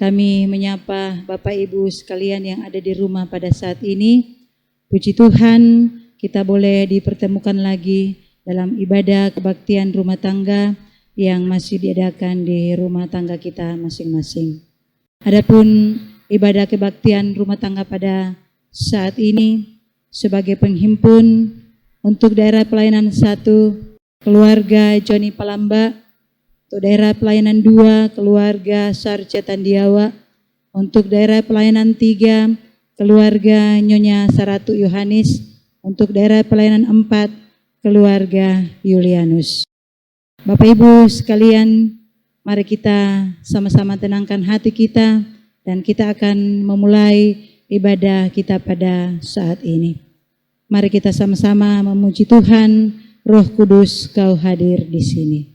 Kami menyapa Bapak Ibu sekalian yang ada di rumah pada saat ini. Puji Tuhan, kita boleh dipertemukan lagi dalam ibadah kebaktian rumah tangga yang masih diadakan di rumah tangga kita masing-masing. Adapun ibadah kebaktian rumah tangga pada saat ini sebagai penghimpun untuk daerah pelayanan 1, keluarga Joni Palamba, untuk daerah pelayanan 2, keluarga Sarja Tandiawa, untuk daerah pelayanan 3, keluarga Nyonya Saratu Yohanes, untuk daerah pelayanan 4, keluarga Yulianus. Bapak Ibu sekalian, mari kita sama-sama tenangkan hati kita dan kita akan memulai ibadah kita pada saat ini. Mari kita sama-sama memuji Tuhan. Roh Kudus, Kau hadir di sini.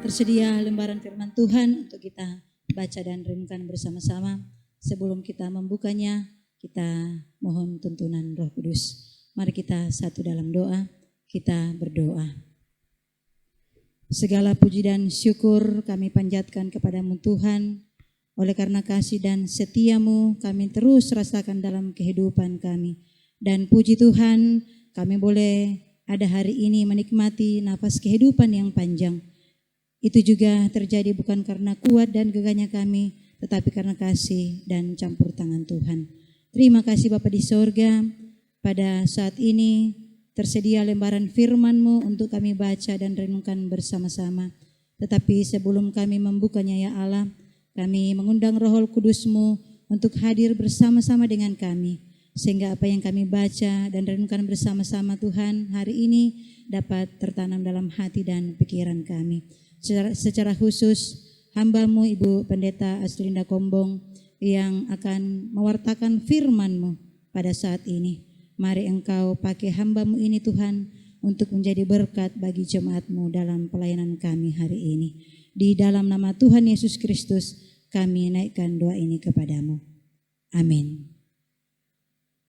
Tersedia lembaran firman Tuhan untuk kita baca dan renungkan bersama-sama. Sebelum kita membukanya, kita mohon tuntunan Roh Kudus. Mari kita satu dalam doa, kita berdoa. Segala puji dan syukur kami panjatkan kepadamu Tuhan. Oleh karena kasih dan setiamu kami terus rasakan dalam kehidupan kami. Dan puji Tuhan, kami boleh ada hari ini menikmati nafas kehidupan yang panjang. Itu juga terjadi bukan karena kuat dan gagahnya kami, tetapi karena kasih dan campur tangan Tuhan. Terima kasih Bapa di sorga, pada saat ini tersedia lembaran firman-Mu untuk kami baca dan renungkan bersama-sama. Tetapi sebelum kami membukanya ya Allah, kami mengundang Roh Kudus-Mu untuk hadir bersama-sama dengan kami. Sehingga apa yang kami baca dan renungkan bersama-sama Tuhan hari ini dapat tertanam dalam hati dan pikiran kami. Secara khusus hamba-Mu Ibu Pendeta Aslinda Kombong yang akan mewartakan firman-Mu pada saat ini. Mari Engkau pakai hamba-Mu ini Tuhan untuk menjadi berkat bagi jemaat-Mu dalam pelayanan kami hari ini. Di dalam nama Tuhan Yesus Kristus kami naikkan doa ini kepadamu. Amin.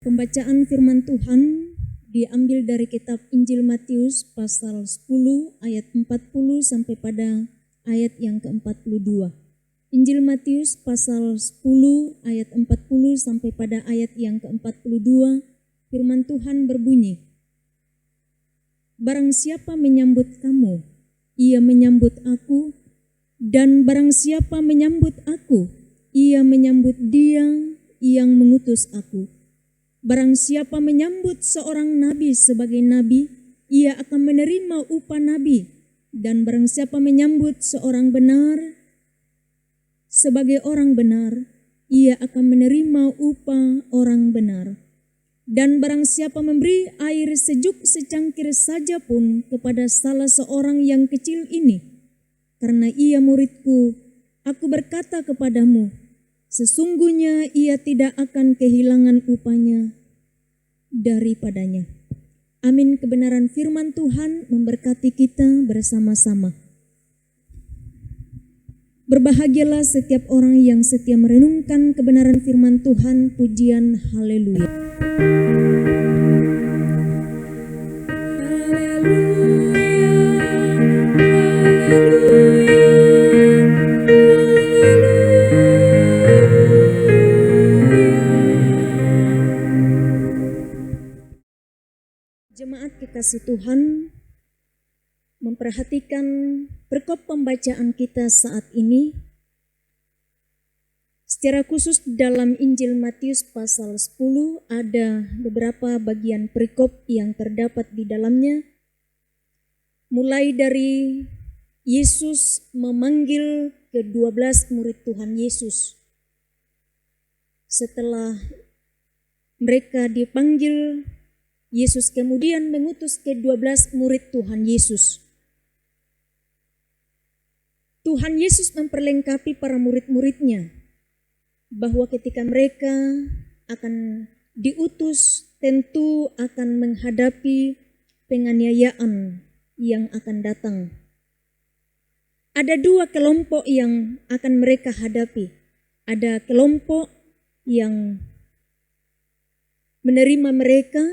Pembacaan firman Tuhan diambil dari kitab Injil Matius pasal 10 ayat 40 sampai pada ayat yang ke-42. Injil Matius pasal 10 ayat 40 sampai pada ayat yang ke-42, firman Tuhan berbunyi, barang siapa menyambut kamu, ia menyambut aku, dan barang siapa menyambut aku, ia menyambut dia yang mengutus aku. Barang siapa menyambut seorang nabi sebagai nabi, ia akan menerima upah nabi, dan barang siapa menyambut seorang benar sebagai orang benar, ia akan menerima upah orang benar. Dan barang siapa memberi air sejuk secangkir saja pun kepada salah seorang yang kecil ini, karena ia muridku, aku berkata kepadamu, sesungguhnya ia tidak akan kehilangan upahnya daripadanya. Amin. Kebenaran firman Tuhan memberkati kita bersama-sama. Berbahagialah setiap orang yang setia merenungkan kebenaran firman Tuhan. Pujian haleluya. Jemaat kekasih Tuhan, memperhatikan perkop pembacaan kita saat ini, secara khusus dalam Injil Matius pasal 10 ada beberapa bagian perikop yang terdapat di dalamnya, mulai dari Yesus memanggil ke-12 murid Tuhan Yesus. Setelah mereka dipanggil, Yesus kemudian mengutus ke-12 murid Tuhan Yesus. Tuhan Yesus memperlengkapi para murid-muridnya bahwa ketika mereka akan diutus tentu akan menghadapi penganiayaan yang akan datang. Ada dua kelompok yang akan mereka hadapi. Ada kelompok yang menerima mereka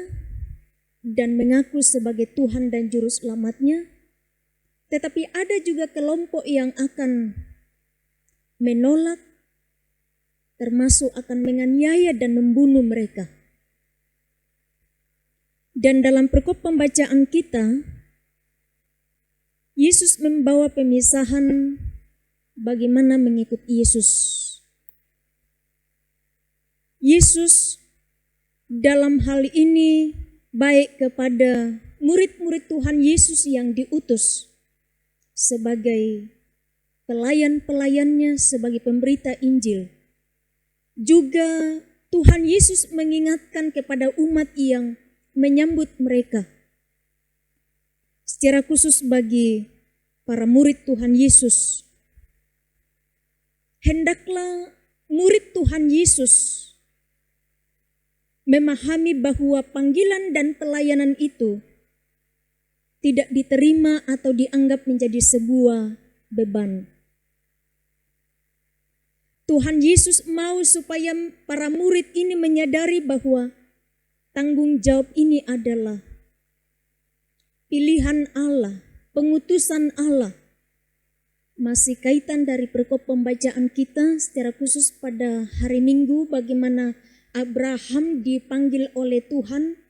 dan mengaku sebagai Tuhan dan Juru Selamatnya. Tetapi ada juga kelompok yang akan menolak, termasuk akan menganiaya dan membunuh mereka. Dan dalam perkop pembacaan kita, Yesus membawa pemisahan bagaimana mengikut Yesus. Yesus dalam hal ini baik kepada murid-murid Tuhan Yesus yang diutus sebagai pelayan-pelayannya, sebagai pemberita Injil. Juga Tuhan Yesus mengingatkan kepada umat yang menyambut mereka. Secara khusus bagi para murid Tuhan Yesus, hendaklah murid Tuhan Yesus memahami bahwa panggilan dan pelayanan itu tidak diterima atau dianggap menjadi sebuah beban. Tuhan Yesus mau supaya para murid ini menyadari bahwa tanggung jawab ini adalah pilihan Allah, pengutusan Allah. Masih kaitan dari perkop pembacaan kita secara khusus pada hari Minggu, bagaimana Abraham dipanggil oleh Tuhan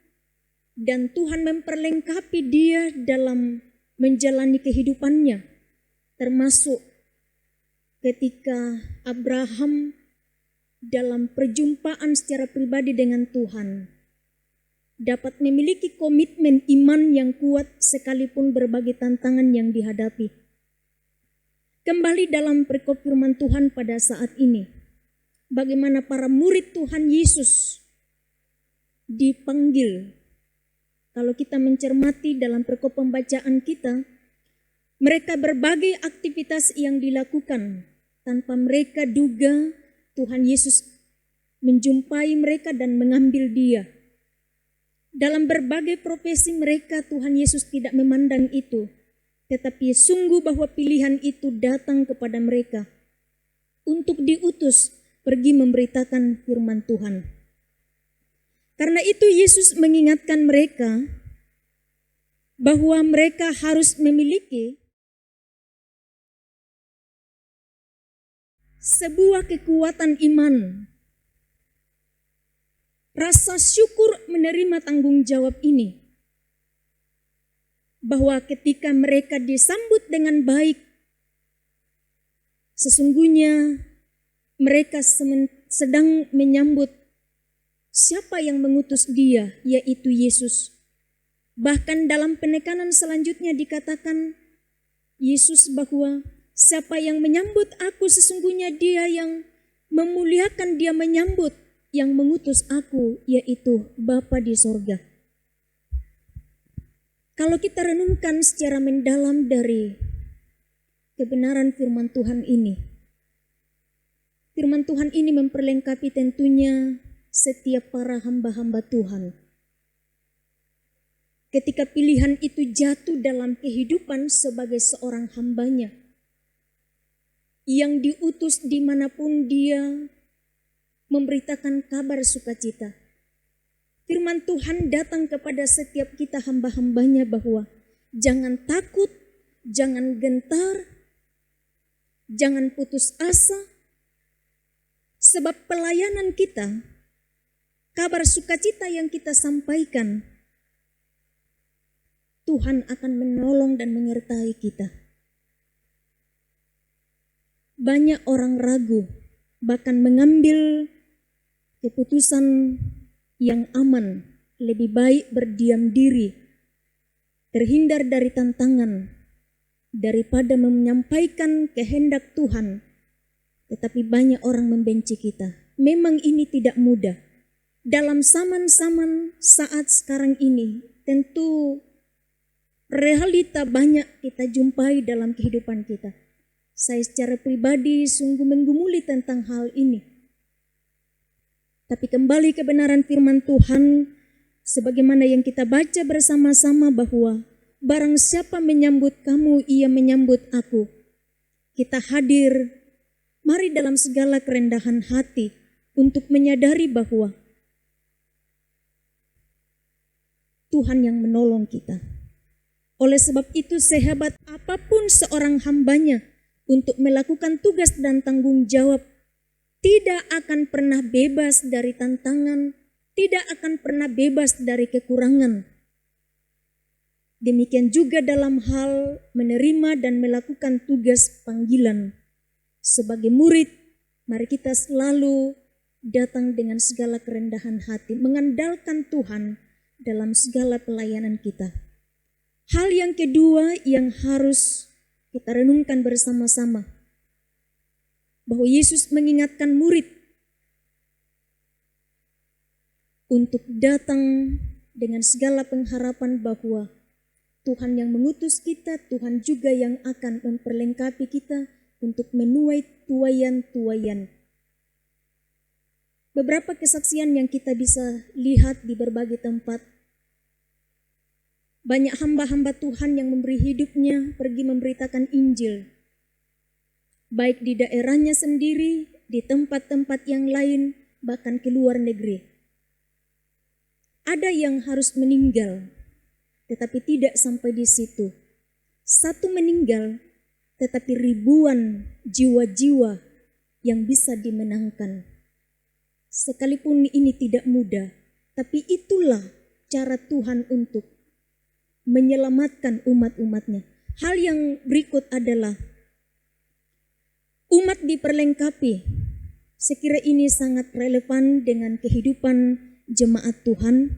dan Tuhan memperlengkapi dia dalam menjalani kehidupannya, termasuk ketika Abraham dalam perjumpaan secara pribadi dengan Tuhan dapat memiliki komitmen iman yang kuat sekalipun berbagai tantangan yang dihadapi. Kembali dalam perikop firman Tuhan pada saat ini, bagaimana para murid Tuhan Yesus dipanggil. Kalau kita mencermati dalam perikop pembacaan kita, mereka berbagai aktivitas yang dilakukan tanpa mereka duga Tuhan Yesus menjumpai mereka dan mengambil dia. Dalam berbagai profesi mereka, Tuhan Yesus tidak memandang itu, tetapi sungguh bahwa pilihan itu datang kepada mereka untuk diutus pergi memberitakan firman Tuhan. Karena itu Yesus mengingatkan mereka bahwa mereka harus memiliki sebuah kekuatan iman, rasa syukur menerima tanggung jawab ini. bahwa ketika mereka disambut dengan baik, sesungguhnya mereka sedang menyambut siapa yang mengutus dia, yaitu Yesus. Bahkan dalam penekanan selanjutnya dikatakan Yesus bahwa siapa yang menyambut aku, sesungguhnya dia yang memuliakan, dia menyambut yang mengutus aku, yaitu Bapa di sorga. Kalau kita renungkan secara mendalam dari kebenaran firman Tuhan ini, firman Tuhan ini memperlengkapi tentunya setiap para hamba-hamba Tuhan. Ketika pilihan itu jatuh dalam kehidupan sebagai seorang hambanya, yang diutus dimanapun dia memberitakan kabar sukacita. Firman Tuhan datang kepada setiap kita hamba-hambanya bahwa jangan takut, jangan gentar, jangan putus asa, sebab pelayanan kita, kabar sukacita yang kita sampaikan, Tuhan akan menolong dan menyertai kita. Banyak orang ragu, bahkan mengambil keputusan yang aman, lebih baik berdiam diri, terhindar dari tantangan, daripada menyampaikan kehendak Tuhan. Tetapi banyak orang membenci kita. Memang ini tidak mudah. Dalam zaman-zaman saat sekarang ini, tentu realita banyak kita jumpai dalam kehidupan kita. Saya secara pribadi sungguh menggumuli tentang hal ini. Tapi kembali kebenaran firman Tuhan, sebagaimana yang kita baca bersama-sama bahwa barang siapa menyambut kamu, ia menyambut aku. Kita hadir, mari dalam segala kerendahan hati untuk menyadari bahwa Tuhan yang menolong kita. Oleh sebab itu sehebat apapun seorang hambanya untuk melakukan tugas dan tanggung jawab, tidak akan pernah bebas dari tantangan, tidak akan pernah bebas dari kekurangan. Demikian juga dalam hal menerima dan melakukan tugas panggilan. Sebagai murid, mari kita selalu datang dengan segala kerendahan hati, mengandalkan Tuhan dalam segala pelayanan kita. Hal yang kedua yang harus kita renungkan bersama-sama, bahwa Yesus mengingatkan murid untuk datang dengan segala pengharapan bahwa Tuhan yang mengutus kita, Tuhan juga yang akan memperlengkapi kita untuk menuai tuaian-tuaian. Beberapa kesaksian yang kita bisa lihat di berbagai tempat. Banyak hamba-hamba Tuhan yang memberi hidupnya pergi memberitakan Injil. Baik di daerahnya sendiri, di tempat-tempat yang lain, bahkan ke luar negeri. Ada yang harus meninggal, tetapi tidak sampai di situ. Satu meninggal, tetapi ribuan jiwa-jiwa yang bisa dimenangkan. Sekalipun ini tidak mudah, tapi itulah cara Tuhan untuk menyelamatkan umat-umatnya. Hal yang berikut adalah umat diperlengkapi. Sekira ini sangat relevan dengan kehidupan jemaat Tuhan.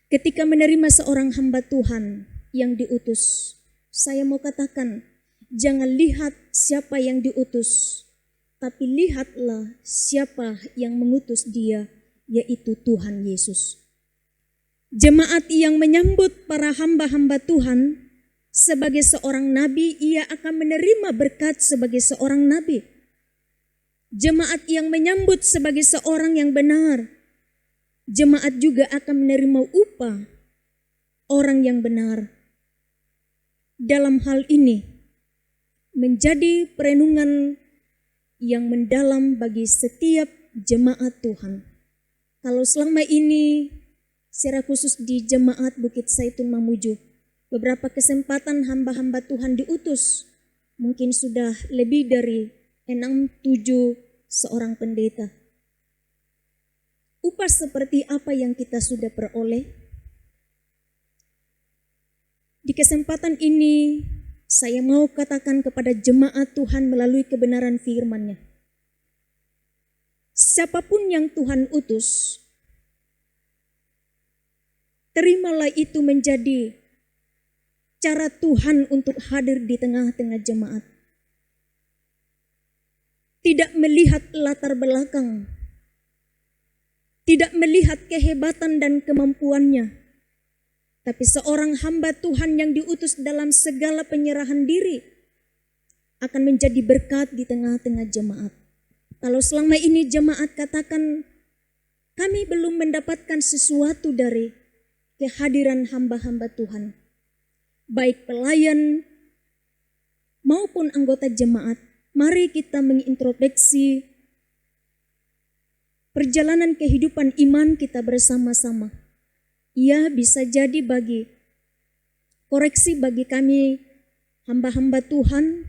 Ketika menerima seorang hamba Tuhan yang diutus, saya mau katakan, jangan lihat siapa yang diutus, tapi lihatlah siapa yang mengutus dia, yaitu Tuhan Yesus. Jemaat yang menyambut para hamba-hamba Tuhan sebagai seorang nabi, ia akan menerima berkat sebagai seorang nabi. Jemaat yang menyambut sebagai seorang yang benar, jemaat juga akan menerima upah orang yang benar. Dalam hal ini menjadi perenungan yang mendalam bagi setiap jemaat Tuhan. Kalau selama ini secara khusus di jemaat Bukit Zaitun Mamuju, beberapa kesempatan hamba-hamba Tuhan diutus, mungkin sudah lebih dari 6-7 seorang pendeta. Upah seperti apa yang kita sudah peroleh? Di kesempatan ini, saya mau katakan kepada jemaat Tuhan melalui kebenaran firman-Nya. Siapapun yang Tuhan utus, terimalah itu menjadi cara Tuhan untuk hadir di tengah-tengah jemaat. Tidak melihat latar belakang, tidak melihat kehebatan dan kemampuannya, tapi seorang hamba Tuhan yang diutus dalam segala penyerahan diri akan menjadi berkat di tengah-tengah jemaat. Kalau selama ini jemaat katakan, kami belum mendapatkan sesuatu dari kehadiran hamba-hamba Tuhan, baik pelayan maupun anggota jemaat, mari kita mengintrospeksi perjalanan kehidupan iman kita bersama-sama. Ya, bisa jadi bagi koreksi bagi kami hamba-hamba Tuhan,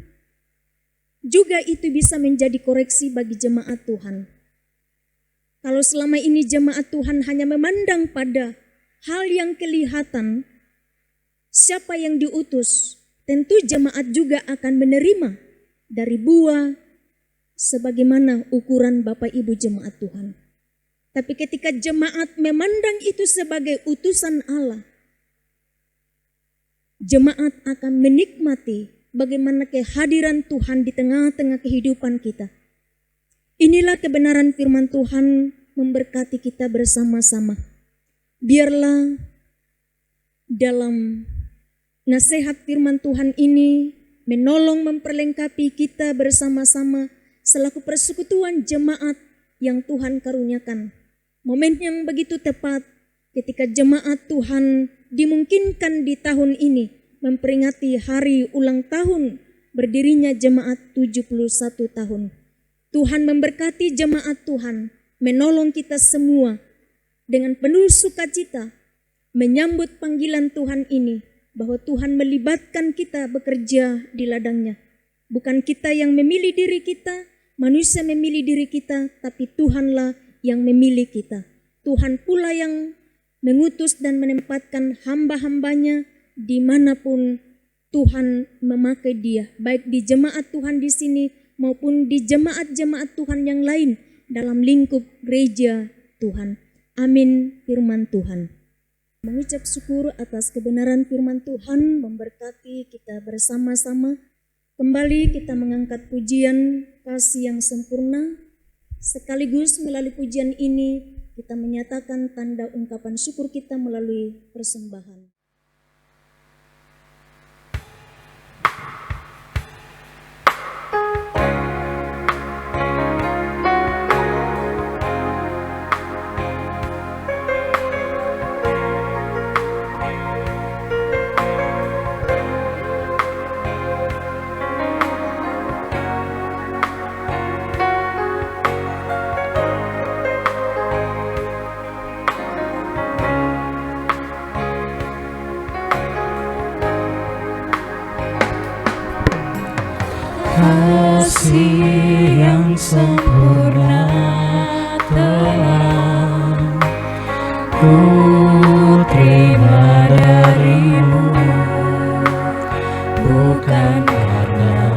juga itu bisa menjadi koreksi bagi jemaat Tuhan. Kalau selama ini jemaat Tuhan hanya memandang pada hal yang kelihatan, siapa yang diutus, tentu jemaat juga akan menerima dari buah sebagaimana ukuran Bapak Ibu jemaat Tuhan. Tapi ketika jemaat memandang itu sebagai utusan Allah, jemaat akan menikmati bagaimana kehadiran Tuhan di tengah-tengah kehidupan kita. Inilah kebenaran firman Tuhan memberkati kita bersama-sama. Biarlah dalam nasihat firman Tuhan ini menolong memperlengkapi kita bersama-sama selaku persekutuan jemaat yang Tuhan karuniakan. Momen yang begitu tepat ketika jemaat Tuhan dimungkinkan di tahun ini memperingati hari ulang tahun berdirinya jemaat 71 tahun. Tuhan memberkati jemaat Tuhan, menolong kita semua dengan penuh sukacita menyambut panggilan Tuhan ini, bahwa Tuhan melibatkan kita bekerja di ladangnya. Bukan kita yang memilih diri kita, manusia memilih diri kita, tapi Tuhanlah yang memilih kita. Tuhan pula yang mengutus dan menempatkan hamba-hambanya dimanapun Tuhan memakai dia, baik di jemaat Tuhan di sini maupun di jemaat-jemaat Tuhan yang lain dalam lingkup gereja Tuhan. Amin firman Tuhan. Mengucap syukur atas kebenaran firman Tuhan memberkati kita bersama-sama. Kembali kita mengangkat pujian kasih yang sempurna. Sekaligus melalui pujian ini kita menyatakan tanda ungkapan syukur kita melalui persembahan. Kasih yang sempurna telah ku terima darimu, bukan karena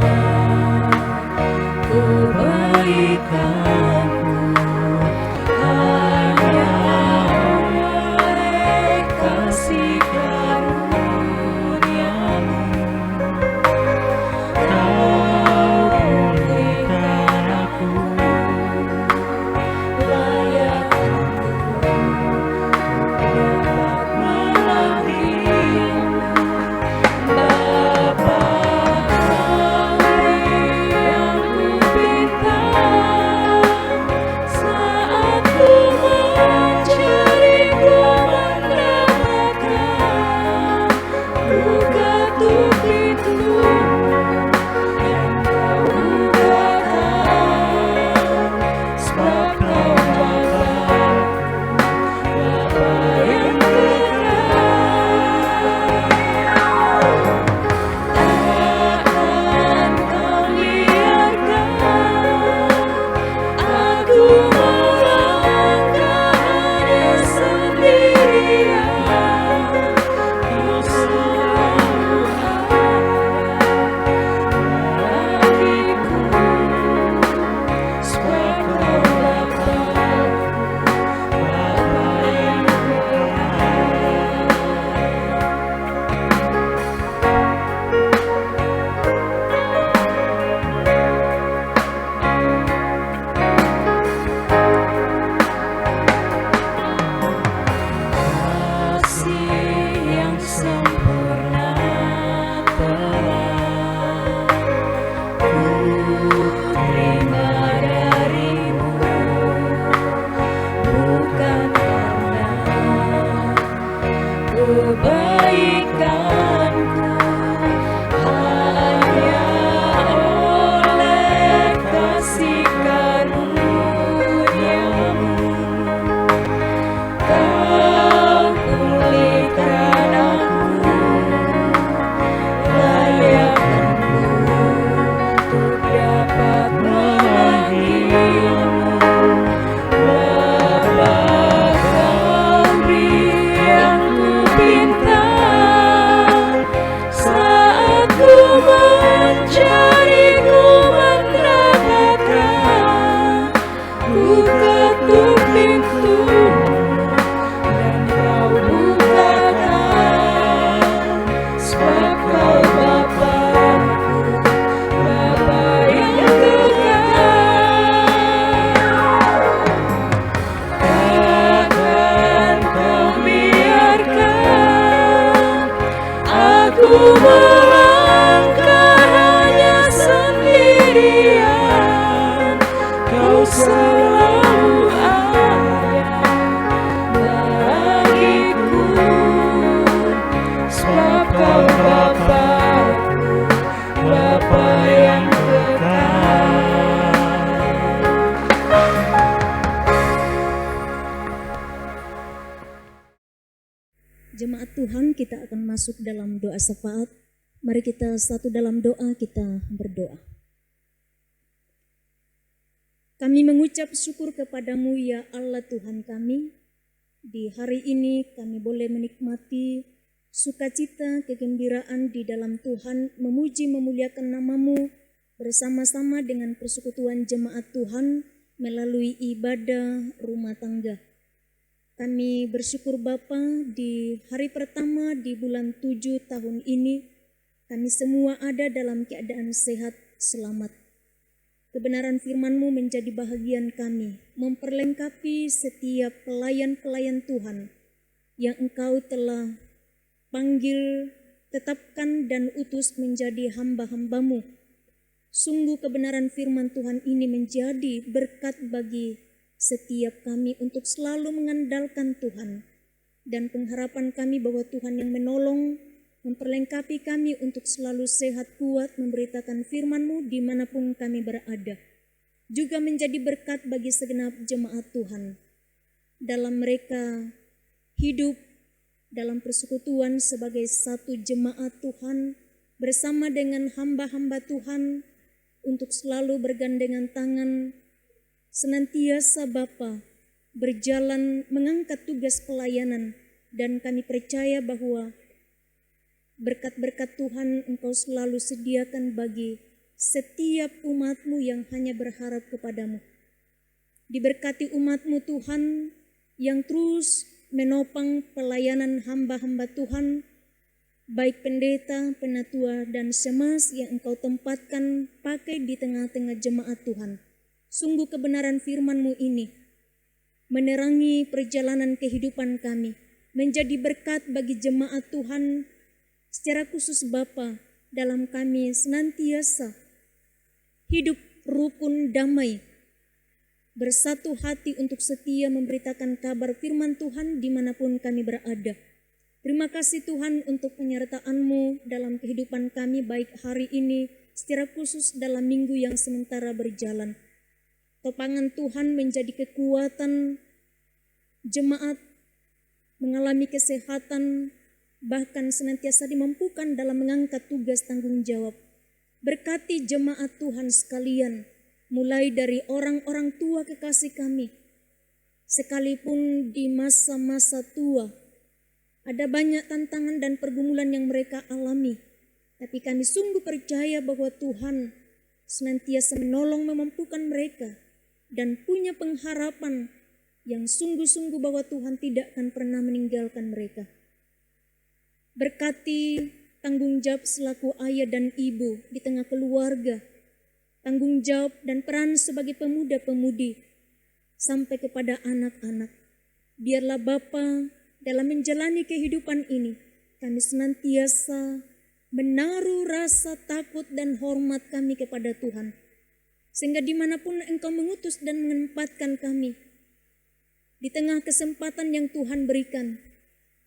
kebaikanku, hanya oleh kasih karuniamu. Kau pulihkan aku kebaikanku hanya oleh kasih karunia-Mu. Kau pulihkan aku, layakkanku untuk dapat memanggil-Mu. Bapa, Kau beri yang kupinta saat ku mencari, ku mendapatkan. Ku ketuk pintu dan Kau bukakan, sebab Kau Bapa-Ku, Bapa yang kekal. Takkan Kau biarkan aku melangkah hanya sendirian. Kau selalu ada bagiku, sebab Kau Bapa-Ku, Bapa yang kekal. Jemaat Tuhan, kita akan masuk dalam doa syafaat. Mari kita satu dalam doa, kita berdoa. Kami mengucap syukur kepadamu ya Allah Tuhan kami. Di hari ini kami boleh menikmati sukacita, kegembiraan di dalam Tuhan, memuji memuliakan nama-Mu bersama-sama dengan persekutuan jemaat Tuhan melalui ibadah rumah tangga. Kami bersyukur Bapa, di hari pertama di bulan 7 tahun ini, kami semua ada dalam keadaan sehat, selamat. Kebenaran firman-Mu menjadi bahagian kami, memperlengkapi setiap pelayan-pelayan Tuhan yang Engkau telah panggil, tetapkan dan utus menjadi hamba-hamba-Mu. Sungguh kebenaran firman Tuhan ini menjadi berkat bagi setiap kami untuk selalu mengandalkan Tuhan, dan pengharapan kami bahwa Tuhan yang menolong, memperlengkapi kami untuk selalu sehat kuat memberitakan firman-Mu dimanapun kami berada. Juga menjadi berkat bagi segenap jemaat Tuhan dalam mereka hidup dalam persekutuan sebagai satu jemaat Tuhan bersama dengan hamba-hamba Tuhan untuk selalu bergandengan tangan senantiasa Bapa berjalan mengangkat tugas pelayanan, dan kami percaya bahwa berkat-berkat Tuhan Engkau selalu sediakan bagi setiap umat-Mu yang hanya berharap kepadamu. Diberkati umat-Mu Tuhan yang terus menopang pelayanan hamba-hamba Tuhan, baik pendeta, penatua, dan semas yang Engkau tempatkan pakai di tengah-tengah jemaat Tuhan. Sungguh kebenaran firman-Mu ini menerangi perjalanan kehidupan kami, menjadi berkat bagi jemaat Tuhan, secara khusus Bapa, dalam kami senantiasa hidup rukun damai, bersatu hati untuk setia memberitakan kabar firman Tuhan dimanapun kami berada. Terima kasih Tuhan untuk penyertaan-Mu dalam kehidupan kami, baik hari ini, secara khusus dalam minggu yang sementara berjalan. Topangan Tuhan menjadi kekuatan jemaat, mengalami kesehatan, bahkan senantiasa dimampukan dalam mengangkat tugas tanggung jawab. Berkati jemaat Tuhan sekalian, mulai dari orang-orang tua kekasih kami, sekalipun di masa-masa tua, ada banyak tantangan dan pergumulan yang mereka alami, tapi kami sungguh percaya bahwa Tuhan senantiasa menolong memampukan mereka, dan punya pengharapan yang sungguh-sungguh bahwa Tuhan tidak akan pernah meninggalkan mereka. Berkati tanggung jawab selaku ayah dan ibu di tengah keluarga, tanggung jawab dan peran sebagai pemuda-pemudi, sampai kepada anak-anak. Biarlah Bapa dalam menjalani kehidupan ini, kami senantiasa menaruh rasa takut dan hormat kami kepada Tuhan, sehingga dimanapun Engkau mengutus dan menempatkan kami, di tengah kesempatan yang Tuhan berikan,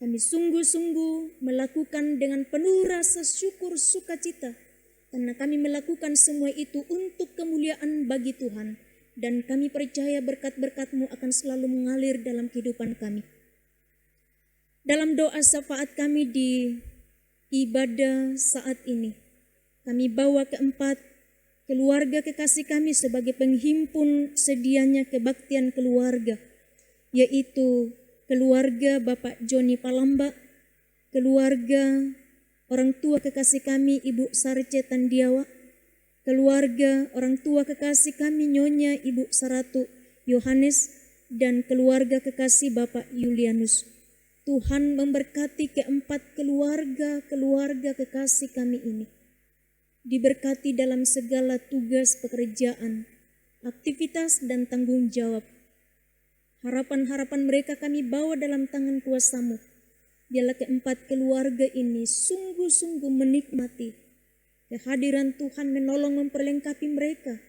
Kami sungguh-sungguh melakukan dengan penuh rasa syukur sukacita karena kami melakukan semua itu untuk kemuliaan bagi Tuhan. Dan kami percaya berkat-berkat-Mu akan selalu mengalir dalam kehidupan kami. Dalam doa syafaat kami di ibadah saat ini, kami bawa keempat keluarga kekasih kami sebagai penghimpun sedianya kebaktian keluarga, yaitu keluarga Bapak Joni Palamba, keluarga orang tua kekasih kami Ibu Sarce Tandiawa, keluarga orang tua kekasih kami Nyonya Ibu Saratu Yohanes, dan keluarga kekasih Bapak Yulianus. Tuhan memberkati keempat keluarga kekasih kami ini. Diberkati dalam segala tugas pekerjaan, aktivitas dan tanggung jawab. Harapan-harapan mereka kami bawa dalam tangan kuasa-Mu. Biarlah keempat keluarga ini sungguh-sungguh menikmati kehadiran Tuhan, menolong memperlengkapi mereka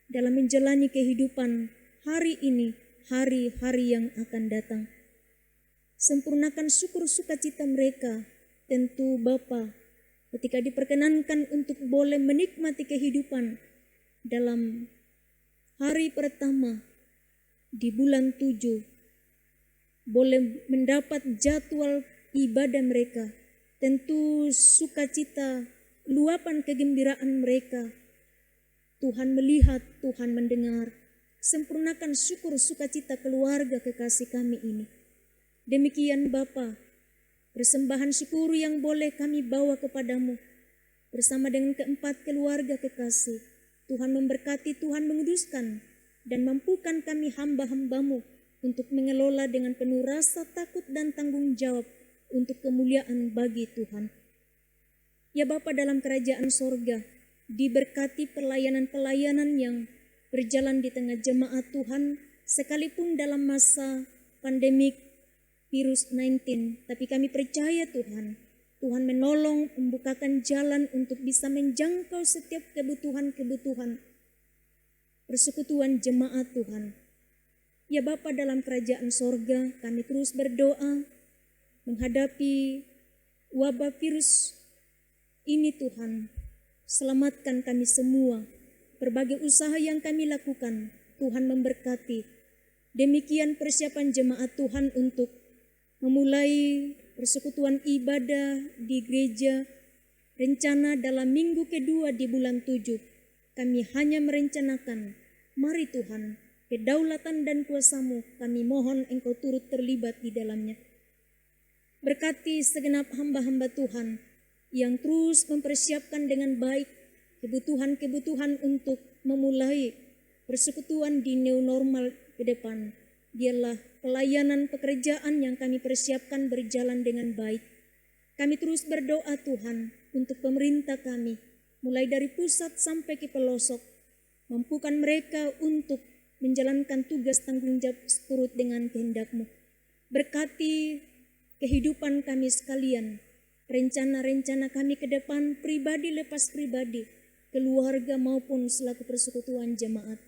dalam menjalani kehidupan hari ini, hari-hari yang akan datang. Sempurnakan syukur sukacita mereka, tentu Bapa, ketika diperkenankan untuk boleh menikmati kehidupan dalam hari pertama di bulan 7, boleh mendapat jadwal ibadah mereka, tentu sukacita, luapan kegembiraan mereka. Tuhan melihat, Tuhan mendengar. Sempurnakan syukur sukacita keluarga kekasih kami ini. Demikian Bapa, persembahan syukur yang boleh kami bawa kepadamu bersama dengan keempat keluarga kekasih. Tuhan memberkati, Tuhan menguduskan, dan mampukan kami hamba-hamba-Mu untuk mengelola dengan penuh rasa takut dan tanggung jawab untuk kemuliaan bagi Tuhan. Ya Bapa dalam kerajaan sorga, diberkati pelayanan-pelayanan yang berjalan di tengah jemaat Tuhan, sekalipun dalam masa pandemik virus 19. Tapi kami percaya Tuhan, Tuhan menolong, membukakan jalan untuk bisa menjangkau setiap kebutuhan-kebutuhan persekutuan jemaat Tuhan. Ya Bapa dalam kerajaan sorga, kami terus berdoa menghadapi wabah virus ini Tuhan. Selamatkan kami semua. Berbagai usaha yang kami lakukan, Tuhan memberkati. Demikian persiapan jemaat Tuhan untuk memulai persekutuan ibadah di gereja. Rencana dalam minggu kedua di bulan 7. Kami hanya merencanakan, mari Tuhan, kedaulatan dan kuasa-Mu, kami mohon Engkau turut terlibat di dalamnya. Berkati segenap hamba-hamba Tuhan yang terus mempersiapkan dengan baik kebutuhan-kebutuhan untuk memulai persekutuan di new normal ke depan. Biarlah pelayanan pekerjaan yang kami persiapkan berjalan dengan baik. Kami terus berdoa Tuhan untuk pemerintah kami, mulai dari pusat sampai ke pelosok. Mampukan mereka untuk menjalankan tugas tanggung jawab seturut dengan kehendak-Mu. Berkati kehidupan kami sekalian, rencana-rencana kami ke depan, pribadi lepas pribadi, keluarga maupun selaku persekutuan jemaat.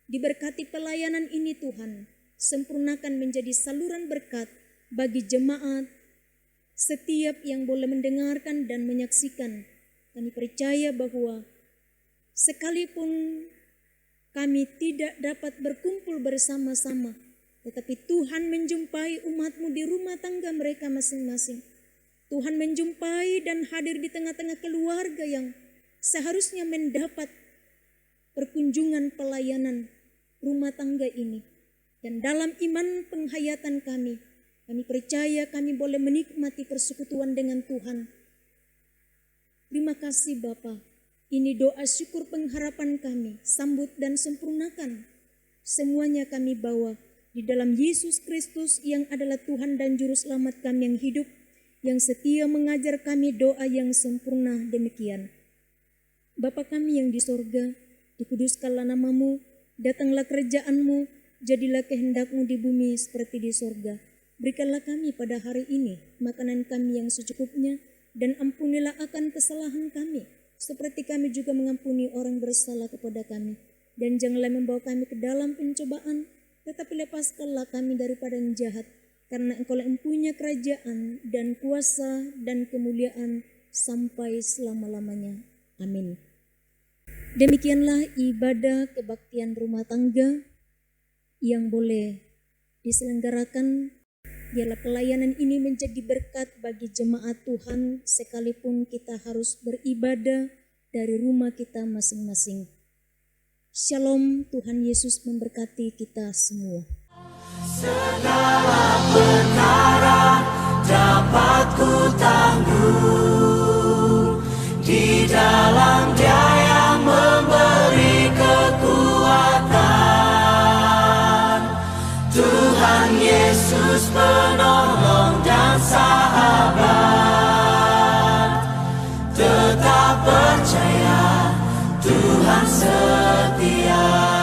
Diberkati pelayanan ini Tuhan, sempurnakan menjadi saluran berkat bagi jemaat, setiap yang boleh mendengarkan dan menyaksikan. Kami percaya bahwa sekalipun kami tidak dapat berkumpul bersama-sama, tetapi Tuhan menjumpai umat-Mu di rumah tangga mereka masing-masing. Tuhan menjumpai dan hadir di tengah-tengah keluarga yang seharusnya mendapat perkunjungan pelayanan rumah tangga ini. Dan dalam iman penghayatan kami percaya kami boleh menikmati persekutuan dengan Tuhan. Terima kasih Bapa. Ini doa syukur pengharapan kami. Sambut dan sempurnakan. Semuanya kami bawa di dalam Yesus Kristus yang adalah Tuhan dan Juru Selamat kami yang hidup, yang setia mengajar kami doa yang sempurna demikian. Bapa kami yang di sorga, dikuduskanlah nama-Mu, datanglah kerajaan-Mu, jadilah kehendak-Mu di bumi seperti di sorga. Berikanlah kami pada hari ini makanan kami yang secukupnya, dan ampunilah akan kesalahan kami, seperti kami juga mengampuni orang bersalah kepada kami. Dan janganlah membawa kami ke dalam pencobaan, tetapi lepaskanlah kami daripada yang jahat. karena Engkau yang mempunyai kerajaan dan kuasa dan kemuliaan sampai selama-lamanya. Amin. Demikianlah ibadah kebaktian rumah tangga yang boleh diselenggarakan. Biarlah pelayanan ini menjadi berkat bagi jemaat Tuhan sekalipun kita harus beribadah dari rumah kita masing-masing. Shalom, Tuhan Yesus memberkati kita semua. Segala perkara dapat ku tanggung di dalam Dia yang memberi kekuatan. Tuhan Yesus penolong dan sahabat. Tetap percaya Tuhan setia.